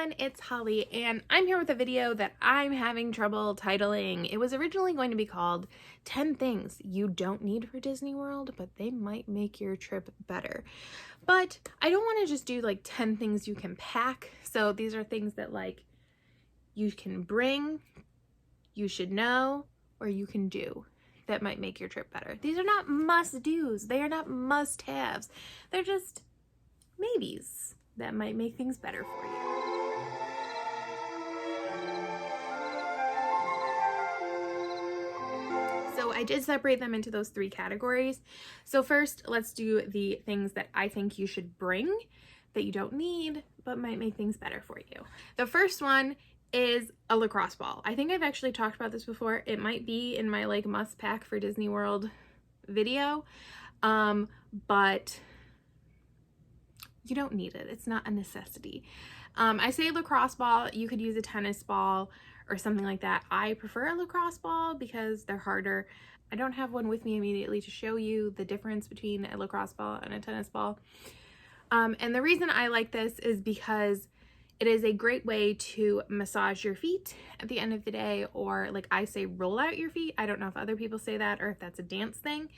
everyone, it's Holly, and I'm here with a video that I'm having trouble titling. It was originally going to be called 10 Things You Don't Need for Disney World, but they might make your trip better. But I don't want to just do like 10 things you can pack. So these are things that like you can bring, you should know, or you can do that might make your trip better. These are not must-dos. They are not must-haves. They're just maybes that might make things better for you. So I did separate them into those three categories. So first, let's do the things that I think you should bring that you don't need, but might make things better for you. The first one is a lacrosse ball. I think I've actually talked about this before. It might be in my like must pack for Disney World video, but you don't need it. It's not a necessity. I say lacrosse ball, you could use a tennis ball or something like that. I prefer a lacrosse ball because they're harder. I don't have one with me immediately to show you the difference between a lacrosse ball and a tennis ball. And the reason I like this is because it is a great way to massage your feet at the end of the day, or like I say, roll out your feet. I don't know if other people say that or if that's a dance thing,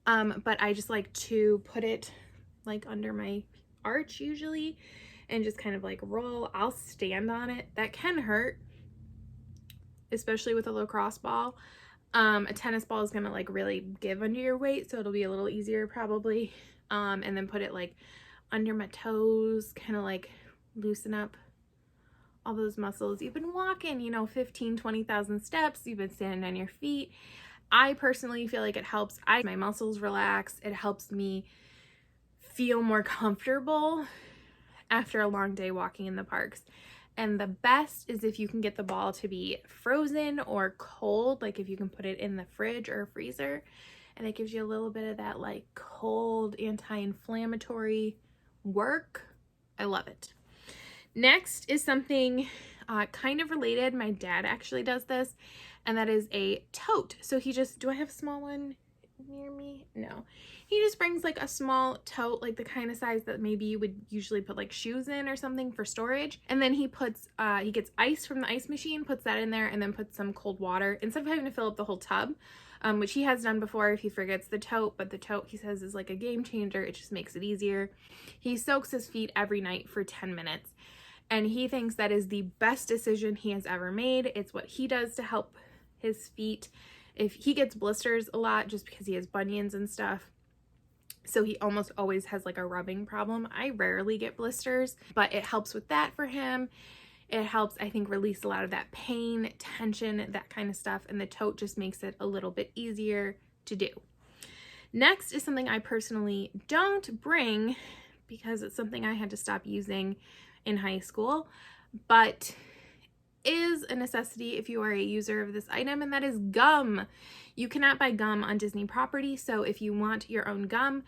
but I just like to put it like under my arch usually and just kind of like roll. I'll stand on it. That can hurt, especially with a lacrosse ball. A tennis ball is gonna like really give under your weight, so it'll be a little easier probably. And then put it like under my toes, kind of like loosen up all those muscles. You've been walking, 15, 20,000 steps. You've been standing on your feet. I personally feel like it helps. My muscles relax. It helps me feel more comfortable after a long day walking in the parks. And the best is if you can get the ball to be frozen or cold, like if you can put it in the fridge or freezer, and it gives you a little bit of that like cold anti-inflammatory work. I love it. Next is something kind of related. My dad actually does this, and that is a tote. So do I have a small one near me? No. He just brings like a small tote, like the kind of size that maybe you would usually put like shoes in or something for storage. And then he gets ice from the ice machine, puts that in there, and then puts some cold water instead of having to fill up the whole tub, which he has done before if he forgets the tote. But the tote, he says, is like a game changer. It just makes it easier. He soaks his feet every night for 10 minutes. And he thinks that is the best decision he has ever made. It's what he does to help his feet. If he gets blisters a lot just because he has bunions and stuff, so he almost always has like a rubbing problem. I rarely get blisters, but it helps with that for him. It helps, I think, release a lot of that pain, tension, that kind of stuff. And the tote just makes it a little bit easier to do. Next is something I personally don't bring because it's something I had to stop using in high school, but is a necessity if you are a user of this item, and that is gum. You cannot buy gum on Disney property, so if you want your own gum,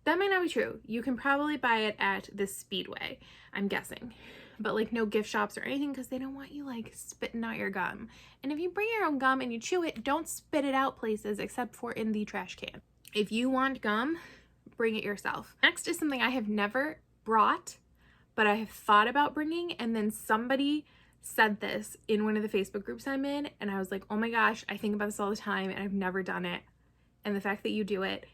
that might not be true. You can probably buy it at the Speedway, I'm guessing, but like no gift shops or anything because they don't want you like spitting out your gum. And if you bring your own gum and you chew it, don't spit it out places except for in the trash can. If you want gum, bring it yourself. Next is something I have never brought, but I have thought about bringing, and then somebody said this in one of the Facebook groups I'm in, and I was like, oh my gosh, I think about this all the time and I've never done it. And the fact that you do it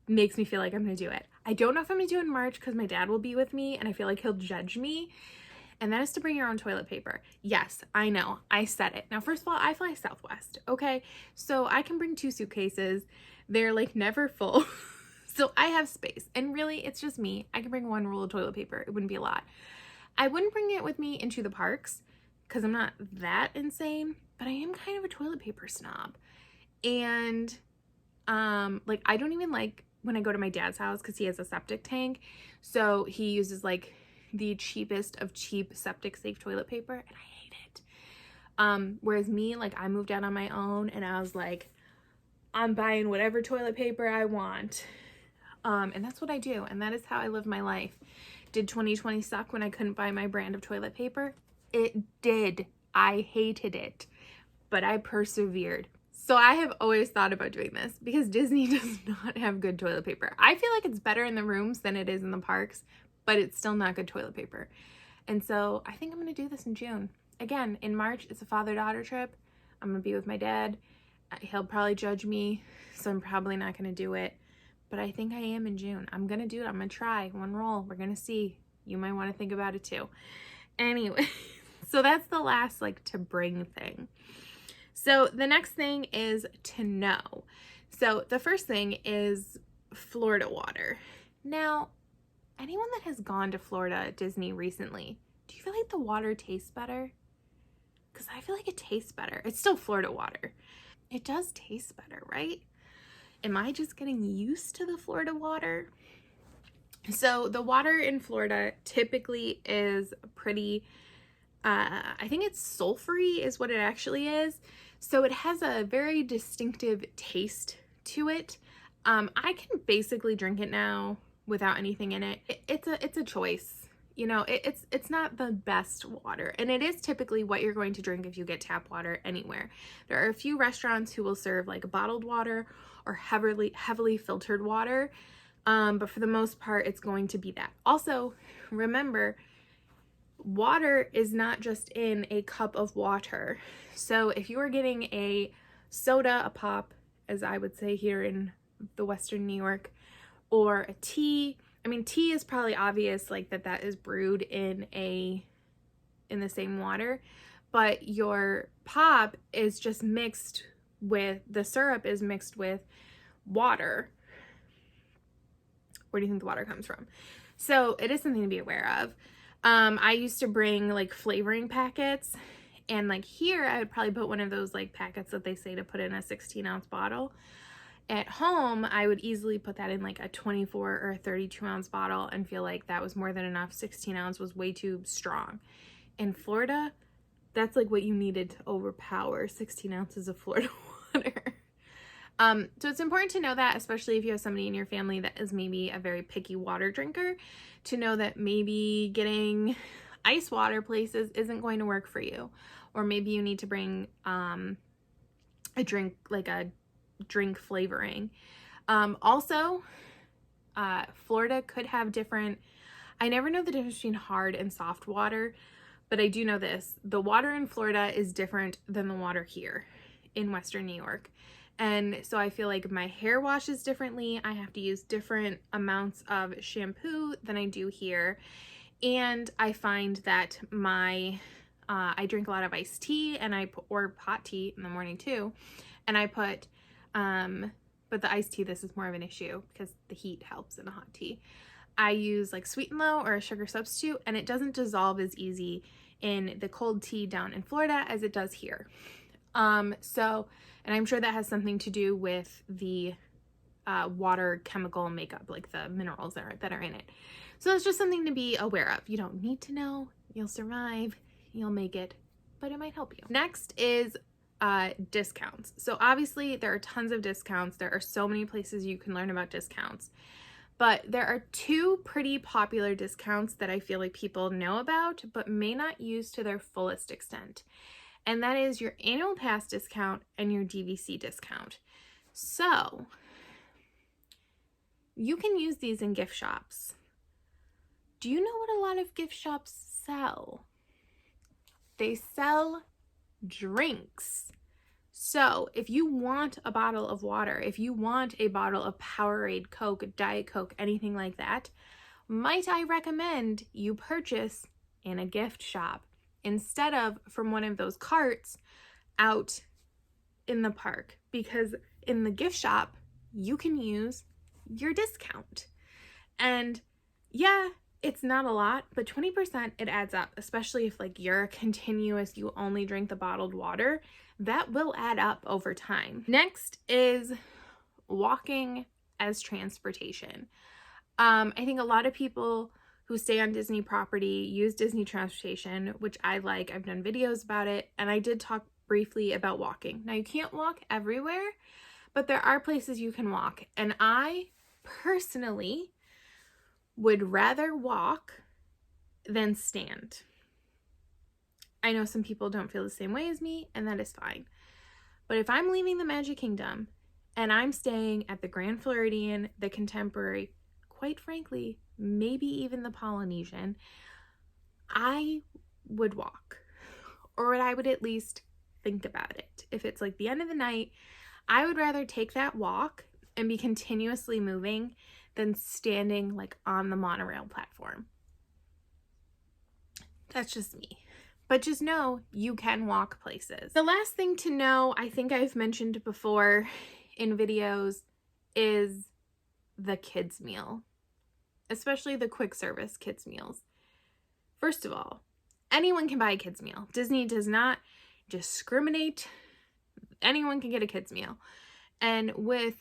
makes me feel like I'm gonna do it. I don't know if I'm gonna do it in March because my dad will be with me and I feel like he'll judge me. And that is to bring your own toilet paper. Yes, I know, I said it. Now, first of all, I fly Southwest, okay? So I can bring 2 suitcases. They're like never full. So I have space, and really it's just me. I can bring 1 roll of toilet paper. It wouldn't be a lot. I wouldn't bring it with me into the parks because I'm not that insane, but I am kind of a toilet paper snob. And like I don't even like when I go to my dad's house because he has a septic tank. So he uses like the cheapest of cheap septic safe toilet paper, and I hate it. Whereas me, like I moved out on my own and I was like, I'm buying whatever toilet paper I want. And that's what I do. And that is how I live my life. Did 2020 suck when I couldn't buy my brand of toilet paper? It did. I hated it, but I persevered. So I have always thought about doing this because Disney does not have good toilet paper. I feel like it's better in the rooms than it is in the parks, but it's still not good toilet paper. And so I think I'm going to do this in June. Again, in March, it's a father-daughter trip. I'm going to be with my dad. He'll probably judge me, so I'm probably not going to do it. But I think I am in June. I'm going to do it. I'm going to try one roll. We're going to see. You might want to think about it too. Anyway, so that's the last like to bring thing. So the next thing is to know. So the first thing is Florida water. Now, anyone that has gone to Florida Disney recently, do you feel like the water tastes better? Because I feel like it tastes better. It's still Florida water. It does taste better, right? Am I just getting used to the Florida water? So the water in Florida typically is pretty, I think it's sulfury is what it actually is. So it has a very distinctive taste to it. I can basically drink it now without anything in it. It's a choice. You know, it's not the best water, and it is typically what you're going to drink if you get tap water anywhere. There are a few restaurants who will serve like bottled water or heavily filtered water, but for the most part, it's going to be that. Also, remember, water is not just in a cup of water. So if you are getting a soda, a pop, as I would say here in the Western New York, or a tea, I mean, tea is probably obvious, like that is brewed in the same water, but your pop is just mixed with, the syrup is mixed with water. Where do you think the water comes from? So it is something to be aware of. I used to bring like flavoring packets, and like here I would probably put one of those like packets that they say to put in a 16-ounce bottle. At home, I would easily put that in like a 24 or a 32-ounce bottle and feel like that was more than enough. 16-ounce was way too strong. In Florida, that's like what you needed to overpower 16 ounces of Florida water. So it's important to know that, especially if you have somebody in your family that is maybe a very picky water drinker, to know that maybe getting ice water places isn't going to work for you. Or maybe you need to bring a drink, like a drink flavoring. Also, Florida could have different, I never know the difference between hard and soft water, but I do know this. The water in Florida is different than the water here in Western New York. And so I feel like my hair washes differently. I have to use different amounts of shampoo than I do here. And I find that I drink a lot of iced tea, and or hot tea in the morning too. And I put, but the iced tea, this is more of an issue because the heat helps in a hot tea. I use like Sweet and Low or a sugar substitute, and it doesn't dissolve as easy in the cold tea down in Florida as it does here. And I'm sure that has something to do with the water chemical makeup, like the minerals that are in it. So it's just something to be aware of. You don't need to know. You'll survive. You'll make it, but it might help you. Next is discounts. So obviously there are tons of discounts. There are so many places you can learn about discounts. But there are two pretty popular discounts that I feel like people know about, but may not use to their fullest extent. And that is your annual pass discount and your DVC discount. So you can use these in gift shops. Do you know what a lot of gift shops sell? They sell drinks. So if you want a bottle of water, if you want a bottle of Powerade, Coke, Diet Coke, anything like that, might I recommend you purchase in a gift shop instead of from one of those carts out in the park, because in the gift shop, you can use your discount. And yeah, it's not a lot, but 20% it adds up, especially if like you're continuous, you only drink the bottled water, that will add up over time. Next is walking as transportation. I think a lot of people who stay on Disney property use Disney transportation, which I like. I've done videos about it, and I did talk briefly about walking. Now, you can't walk everywhere, but there are places you can walk, and I personally would rather walk than stand. I know some people don't feel the same way as me, and that is fine. But if I'm leaving the Magic Kingdom and I'm staying at the Grand Floridian, the Contemporary, quite frankly, maybe even the Polynesian, I would walk, or I would at least think about it. If it's like the end of the night, I would rather take that walk and be continuously moving than standing like on the monorail platform. That's just me. But just know you can walk places. The last thing to know, I think I've mentioned before in videos, is the kids meal, especially the quick service kids meals. First of all, anyone can buy a kids meal. Disney does not discriminate. Anyone can get a kids meal. And with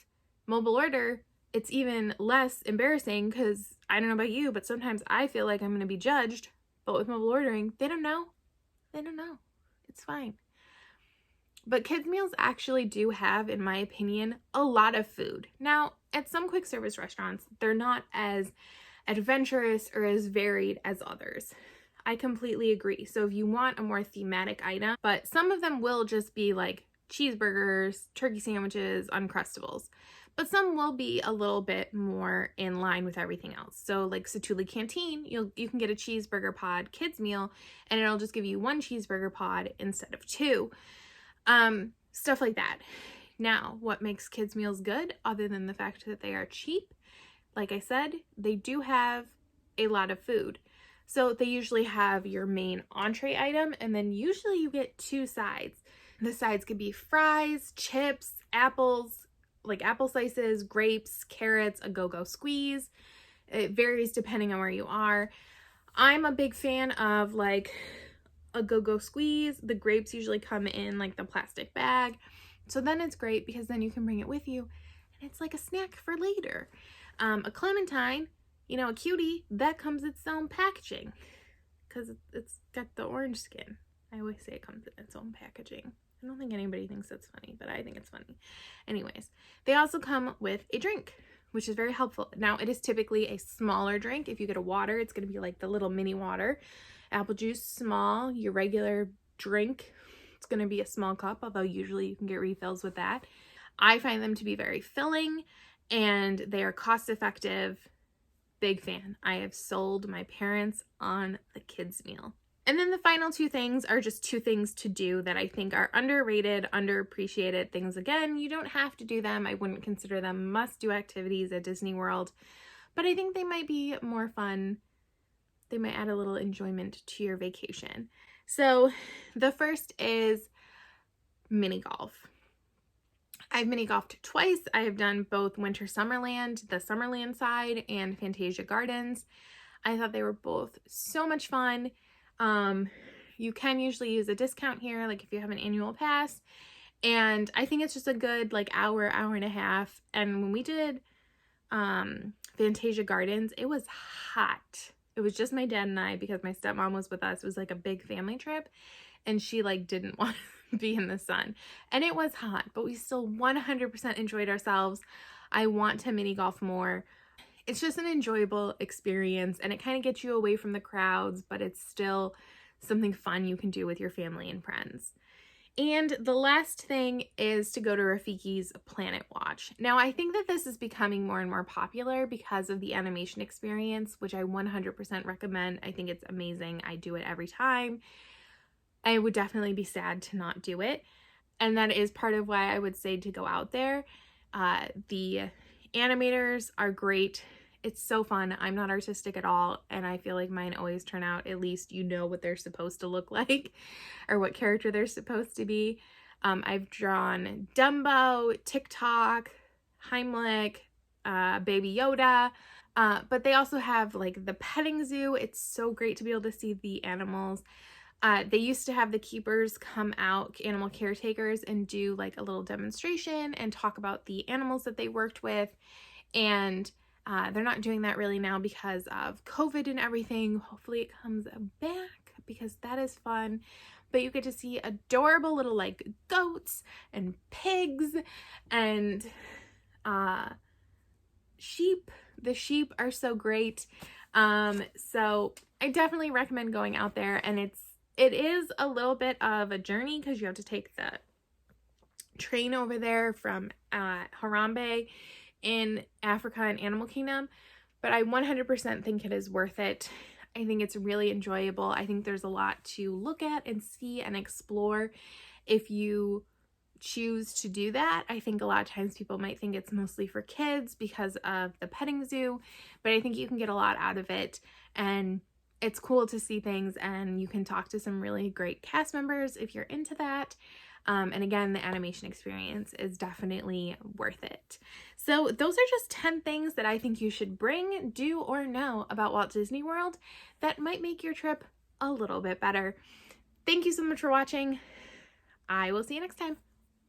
mobile order, it's even less embarrassing because I don't know about you, but sometimes I feel like I'm going to be judged. But with mobile ordering, they don't know. They don't know. It's fine. But kids meals actually do have, in my opinion, a lot of food. Now, at some quick service restaurants, they're not as adventurous or as varied as others. I completely agree. So if you want a more thematic item, but some of them will just be like cheeseburgers, turkey sandwiches, Uncrustables. But some will be a little bit more in line with everything else. So like Satuli Canteen, you can get a cheeseburger pod kids meal, and it'll just give you 1 cheeseburger pod instead of 2. Stuff like that. Now, what makes kids meals good, other than the fact that they are cheap? Like I said, they do have a lot of food. So they usually have your main entree item, and then usually you get 2 sides. The sides could be fries, chips, apples, like apple slices, grapes, carrots, a go-go squeeze. It varies depending on where you are. I'm a big fan of like a go-go squeeze. The grapes usually come in like the plastic bag. So then it's great because then you can bring it with you and it's like a snack for later. A clementine, you know, a cutie, that comes its own packaging because it's got the orange skin. I always say it comes in its own packaging. I don't think anybody thinks that's funny, but I think it's funny. Anyways, they also come with a drink, which is very helpful. Now, it is typically a smaller drink. If you get a water, it's going to be like the little mini water. Apple juice, small. Your regular drink, it's going to be a small cup, although usually you can get refills with that. I find them to be very filling, and they are cost effective. Big fan. I have sold my parents on the kids meal. And then the final 2 things are just 2 things to do that I think are underrated, underappreciated things. Again, you don't have to do them. I wouldn't consider them must-do activities at Disney World, but I think they might be more fun. They might add a little enjoyment to your vacation. So the first is mini golf. I've mini golfed twice. I have done both Winter Summerland, the Summerland side, and Fantasia Gardens. I thought they were both so much fun. You can usually use a discount here, like if you have an annual pass. And I think it's just a good like hour and a half. And when we did Fantasia Gardens, it was hot. It was just my dad and I because my stepmom was with us. It was like a big family trip and she like didn't want to be in the sun. And it was hot, but we still 100% enjoyed ourselves. I want to mini golf more. It's just an enjoyable experience and it kind of gets you away from the crowds, but it's still something fun you can do with your family and friends. And the last thing is to go to Rafiki's Planet Watch. Now, I think that this is becoming more and more popular because of the animation experience, which I 100% recommend. I think it's amazing. I do it every time. I would definitely be sad to not do it. And that is part of why I would say to go out there. The animators are great. It's so fun. I'm not artistic at all, and I feel like mine always turn out, at least you know what they're supposed to look like or what character they're supposed to be. I've drawn Dumbo, TikTok, Heimlich, Baby Yoda, but they also have like the petting zoo. It's so great to be able to see the animals. They used to have the keepers come out, animal caretakers, and do like a little demonstration and talk about the animals that they worked with. And they're not doing that really now because of COVID and everything. Hopefully it comes back because that is fun. But you get to see adorable little like goats and pigs and sheep. The sheep are so great. So I definitely recommend going out there, and it is a little bit of a journey because you have to take the train over there from Harambe in Africa and Animal Kingdom, but I 100% think it is worth it. I think it's really enjoyable. I think there's a lot to look at and see and explore if you choose to do that. I think a lot of times people might think it's mostly for kids because of the petting zoo, but I think you can get a lot out of it, and it's cool to see things, and you can talk to some really great cast members if you're into that. And again, the animation experience is definitely worth it. So those are just 10 things that I think you should bring, do, or know about Walt Disney World that might make your trip a little bit better. Thank you so much for watching. I will see you next time.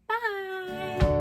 Bye!